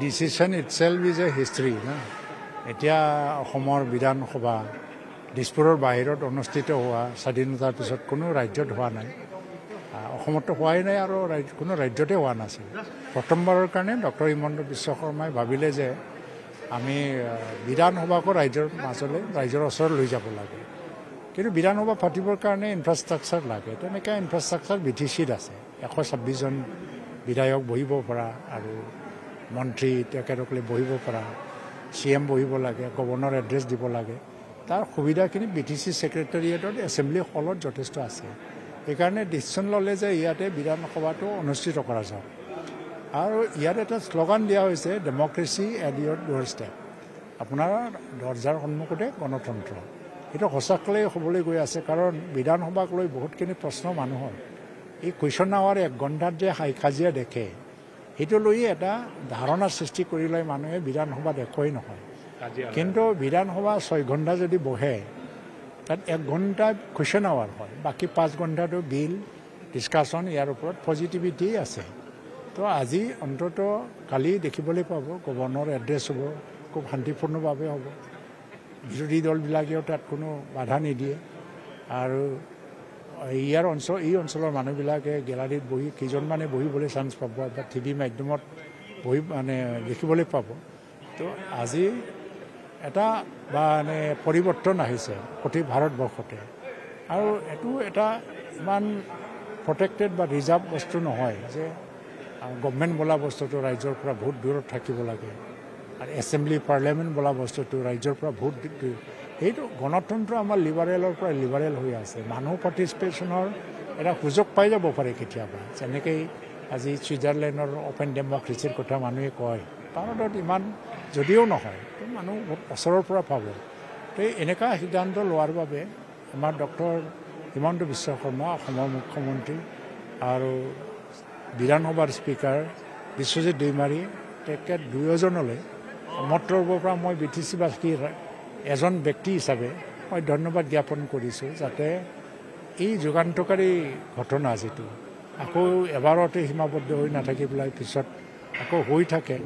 Decision ইটছেল্ফ is a history না এতিয়া অসমৰ বিধানসভা দিছপুৰৰ বাহিৰত অনুষ্ঠিত হোৱা স্বাধীনতাৰ পিছত কোনো ৰাজ্যত হোৱা নাই অসমতো হোৱাই নাই আৰু কোনো ৰাজ্যতে হোৱা নাছিল প্ৰথমবাৰৰ কাৰণে ডক্টৰ হিমন্ত বিশ্ব শৰ্মাই ভাবিলে যে আমি বিধানসভাকো ৰাইজৰ মাজলৈ ৰাইজৰ ওচৰত লৈ যাব লাগে কিন্তু বিধানসভা পাতিবৰ কাৰণে ইনফ্ৰাষ্ট্ৰাকচাৰ লাগে তেনেকৈ ইনফ্ৰাষ্ট্ৰাকচাৰ BTCত আছে 126জন বিধায়ক বহিব পৰা আৰু মন্ত্ৰী তেখেতসকলে বহিব পৰা CM বহিব লাগে গভৰ্ণৰ এড্ৰেছ দিব লাগে তাৰ সুবিধাখিনি BTC ছেক্ৰেটাৰিয়েটত এছেম্বলি হলত যথেষ্ট আছে এইকাৰণে ডিচিশ্যন ল'লে যে ইয়াতে বিধানসভাটো অনুষ্ঠিত কৰা যাওক আৰু ইয়াত এটা শ্লোগান দিয়া হৈছে democracy at your door step আপোনাৰ দৰজাৰ সন্মুখতে গণতন্ত্ৰ এইটো সঁচাকৈয়ে হ'বলৈ গৈ আছে কাৰণ বিধানসভাক লৈ বহুতখিনি প্ৰশ্ন মানুহৰ এই কুৱেশ্যন আৱাৰ 1 ঘণ্টাত যে হাই কাজিয়া দেখে সেইটো লৈ এটা ধাৰণা সৃষ্টি কৰি লৈ মানুহে বিধানসভা দেখুৱাই নহয় কিন্তু বিধানসভা 6 ঘণ্টা যদি বহে তাত 1 ঘণ্টা কুৱেশ্যন আৱাৰ হয় বাকী 5 ঘণ্টাটো বিল ডিছকাশ্যন ইয়াৰ ওপৰত পজিটিভিটি আছে তো আজি অন্তত কালি দেখিবলৈ পাব গভৰ্ণৰ এড্ৰেছ হ'ব খুব শান্তিপূৰ্ণভাৱে হ'ব বিৰোধী দলবিলাকেও তাত কোনো বাধা নিদিয়ে আৰু এই অঞ্চলৰ মানুহবিলাকে গেলাৰীত বহি কেইজনমানে বহিবলৈ চান্স পাব বা TV মাধ্যমত বহি মানে দেখিবলৈ পাব তো আজি এটা মানে পৰিৱৰ্তন আহিছে গোটেই ভাৰতবৰ্ষতে আৰু এইটো এটা ইমান প্ৰটেক্টেড বা ৰিজাৰ্ভ বস্তু নহয় যে গভৰ্ণমেণ্ট বোলা বস্তুটো ৰাজ্যৰ পৰা বহুত দূৰত থাকিব লাগে আৰু এছেম্বলি পাৰ্লিয়ামেণ্ট বোলা বস্তুটো ৰাজ্যৰ পৰা বহুত সেইটো গণতন্ত্ৰ আমাৰ লিবাৰেলৰ পৰা লিবাৰেল হৈ আছে মানুহ পাৰ্টিচিপেশ্যনৰ এটা সুযোগ পাই যাব পাৰে কেতিয়াবা যেনেকৈ আজি ছুইজাৰলেণ্ডৰ অ'পেন ডেমক্ৰেচিৰ কথা মানুহে কয় ভাৰতত ইমান যদিও নহয় মানুহ বহুত ওচৰৰ পৰা পাব তো এনেকুৱা সিদ্ধান্ত লোৱাৰ বাবে আমাৰ ডক্টৰ হিমন্ত বিশ্ব শৰ্মা অসমৰ মুখ্যমন্ত্ৰী আৰু বিধানসভাৰ স্পীকাৰ বিশ্বজিৎ দৈমাৰী তেখেত দুয়োজনলৈ সমৰ্থৰ পৰা মই BTCবাসীৰ এজন ব্যক্তি হিচাপে মই ধন্যবাদ জ্ঞাপন কৰিছোঁ যাতে এই যুগান্তকাৰী ঘটনা যিটো আকৌ এবাৰতে সীমাবদ্ধ হৈ নাথাকি পেলাই পিছত আকৌ হৈ থাকে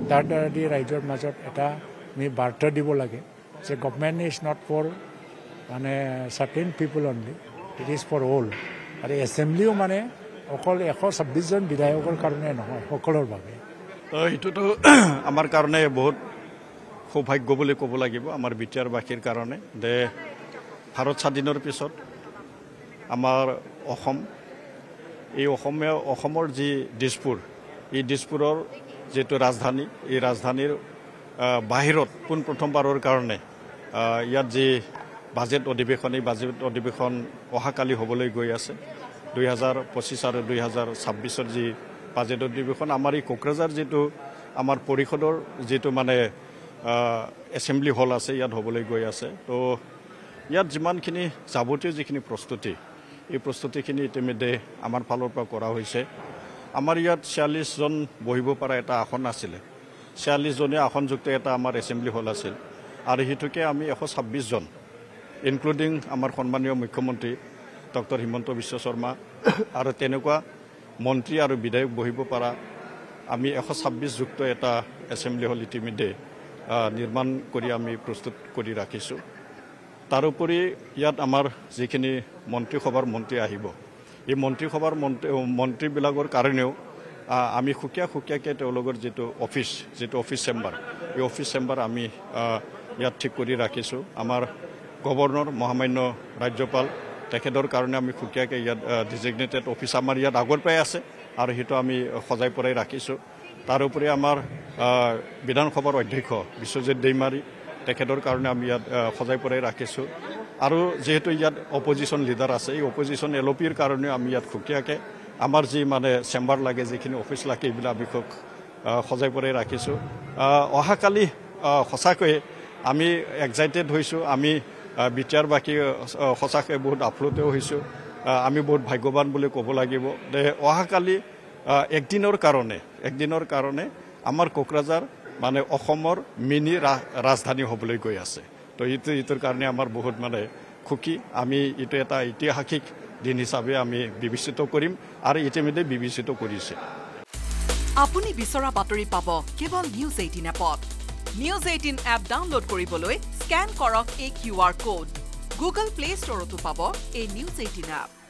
তাৰ দ্বাৰা ৰাইজৰ মাজত এটা আমি বাৰ্তা দিব লাগে যে গভৰ্ণমেণ্ট ইজ নট ফৰ মানে certain people only it is for all আৰু এছেম্বলিও মানে অকল 126জন বিধায়কৰ কাৰণে নহয় সকলৰ বাবে এইটোতো আমাৰ কাৰণে বহুত সৌভাগ্য বুলি ক'ব লাগিব আমাৰ বিটিআৰবাসীৰ কাৰণে যে ভাৰত স্বাধীনৰ পিছত আমাৰ অসম এই অসমৰ যি দিছপুৰ এই দিছপুৰৰ যেটো ৰাজধানী এই ৰাজধানীৰ বাহিৰত পোনপ্ৰথমবাৰৰ কাৰণে ইয়াত যি বাজেট অধিৱেশন এই বাজেট অধিৱেশন অহাকালি হ'বলৈ গৈ আছে 2025 আৰু 2026ৰ যি বাজেট অধিৱেশন আমাৰ এই কোকৰাঝাৰ যেটো আমাৰ পৰিষদৰ যেটো মানে এছেম্বলি হল আছে ইয়াত হ'বলৈ গৈ আছে তো ইয়াত যিমানখিনি যাৱতীয় যিখিনি প্ৰস্তুতি এই প্ৰস্তুতিখিনি ইতিমধ্যে আমাৰ ফালৰ পৰা কৰা হৈছে আমাৰ ইয়াত 46 জন বহিব পৰা এটা আসন আছিল 46 জনীয়া আসনযুক্ত এটা আমাৰ এছেম্বলি হল আছিল আৰু হিতুকে আমি 126 জন ইনক্লুডিং আমাৰ সন্মানীয় মুখ্যমন্ত্ৰী ডক্টৰ হিমন্ত বিশ্ব শৰ্মা আৰু তেনেকুৱা মন্ত্ৰী আৰু বিধায়ক বহিব পৰা আমি 126 যুক্ত এটা এছেম্বলি হল ইতিমধ্যে নিৰ্মাণ কৰি আমি প্ৰস্তুত কৰি ৰাখিছোঁ তাৰোপৰি ইয়াত আমাৰ যিখিনি মন্ত্ৰীসভাৰ মন্ত্ৰী আহিব এই মন্ত্ৰীসভাৰ মন্ত্ৰীবিলাকৰ কাৰণেও আমি খুকিয়াকৈ তেওঁলোকৰ যেটো অফিচ চেম্বাৰ এই অফিচ চেম্বাৰ আমি ইয়াত ঠিক কৰি ৰাখিছোঁ আমাৰ গভৰ্ণৰ মহামান্য ৰাজ্যপাল তেখেতৰ কাৰণে আমি খুকিয়াকৈ ইয়াত ডিজিগনেটেড অফিচ আমাৰ ইয়াত আগৰ পৰাই আছে আৰু সেইটো আমি সজাই পৰাই ৰাখিছোঁ তাৰোপৰি আমাৰ বিধানসভাৰ অধ্যক্ষ বিশ্বজিৎ দৈমাৰী তেখেতৰ কাৰণে আমি ইয়াত সজাই পৰাই ৰাখিছোঁ আৰু যেহেতু ইয়াত অপজিশ্যন লিডাৰ আছে এই অপজিশ্যন LOPৰ কাৰণে আমি ইয়াত খুকিয়াকৈ আমাৰ যি মানে চেম্বাৰ লাগে যিখিনি অফিচ লাগে এইবিলাক আমি সজাই পৰাই ৰাখিছোঁ অহাকালি সঁচাকৈ আমি এক্সাইটেড হৈছোঁ আমি বিটিআৰবাসী সঁচাকৈ বহুত আপ্লুতও হৈছোঁ আমি বহুত ভাগ্যৱান বুলি ক'ব লাগিব যে অহাকালি একদিনৰ কাৰণে আমাৰ কোকৰাঝাৰ মানে অসমৰ মিনি ৰাজধানী হ'বলৈ গৈ আছে তো ইটোৰ কাৰণে আমাৰ বহুত মানে খুকি আমি এইটো এটা ঐতিহাসিক দিন হিচাপে আমি বিবেচিত কৰিম আৰু ইতিমধ্যে বিবেচিত কৰিছে আপুনি বিচৰা বাতৰি পাব কেৱল নিউজ 18 এপত। নিউজ 18 এপ ডাউনলোড কৰিবলৈ স্ক্যান কৰক এই QR কোড। গুগল প্লে ষ্টৰতো পাব এই নিউজ 18 এপ।